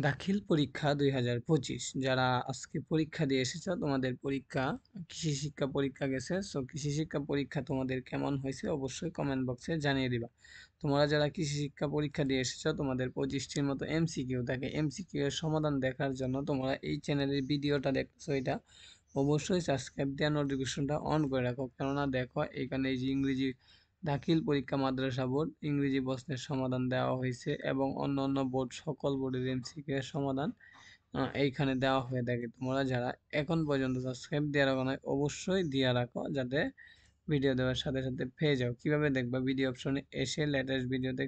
দাখিল পরীক্ষা 2025 যারা আজকে পরীক্ষা দিয়ে এসেছো তোমাদের পরীক্ষা কৃষি শিক্ষা পরীক্ষা গেছে। সো কৃষি শিক্ষা পরীক্ষা তোমাদের কেমন হয়েছে অবশ্যই কমেন্ট বক্সে জানিয়ে দিবা। তোমরা যারা কৃষি শিক্ষা পরীক্ষা দিয়ে এসেছো তোমাদের 25টির মতো এমসিকিউ থাকে, এমসিকিউ এর সমাধান দেখার জন্য তোমরা এই চ্যানেলের ভিডিওটা দেখছো, এটা অবশ্যই সাবস্ক্রাইব দিয়ে নোটিফিকেশনটা অন করে রাখো। কেননা দেখো এখানে এই যে ইংরেজি দাখিল পরীক্ষা মাদ্রাসা বোর্ড ইংরেজি প্রশ্নের সমাধান দেওয়া হয়েছে এবং অন্য বোর্ড সকল বোর্ডের এমসিকিউ এর সমাধান এইখানে দেওয়া হয়ে থাকে। তোমরা যারা এখন পর্যন্ত সাবস্ক্রাইব দিয়ে রাখো না অবশ্যই দিয়ে রাখো, যাতে ভিডিও দেওয়ার সাথে সাথে পেয়ে যাও। কিভাবে দেখবা? ভিডিও অপশনে এসে লেটেস্ট ভিডিওতে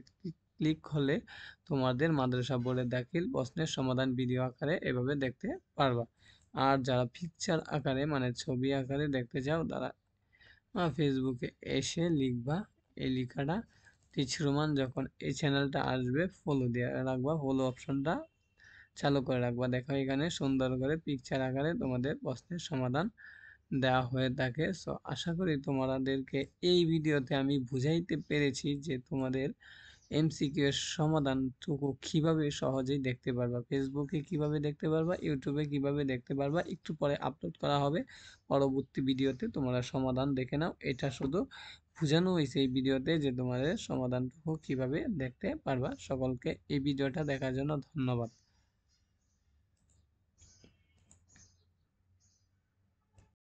ক্লিক করলে তোমাদের মাদ্রাসা বোর্ডের দাখিল প্রশ্নের সমাধান ভিডিও আকারে এভাবে দেখতে পারবা। আর যারা পিকচার আকারে মানে ছবি আকারে দেখতে চাও তারা ফেসবুকে এসে লিখবা এই লেখাটা টিচ রোমান, যখন এই চ্যানেলটা আসবে ফলো দিয়ে রাখবা, ফলো অপশনটা চালু করে রাখবা। দেখো এখানে সুন্দর করে পিকচার আকারে তোমাদের প্রশ্নের সমাধান দেওয়া হয়ে থাকে। সো আশা করি তোমাদেরকে এই ভিডিওতে আমি বুঝাইতে পেরেছি যে তোমাদের এমসিকিউ এর সমাধানটুকু কিভাবে সহজেই দেখতে পারবা, ফেসবুকে কিভাবে দেখতে পারবা, ইউটিউবে কিভাবে দেখতে পারবা। একটু পরে আপলোড করা হবে, পরবর্তী ভিডিওতে তোমরা সমাধান দেখে নাও। এটা শুধু বোঝানো হয়েছে এই ভিডিওতে যে তোমাদের সমাধানটুকু কিভাবে দেখতে পারবা। সকলকে এই ভিডিওটা দেখার জন্য ধন্যবাদ।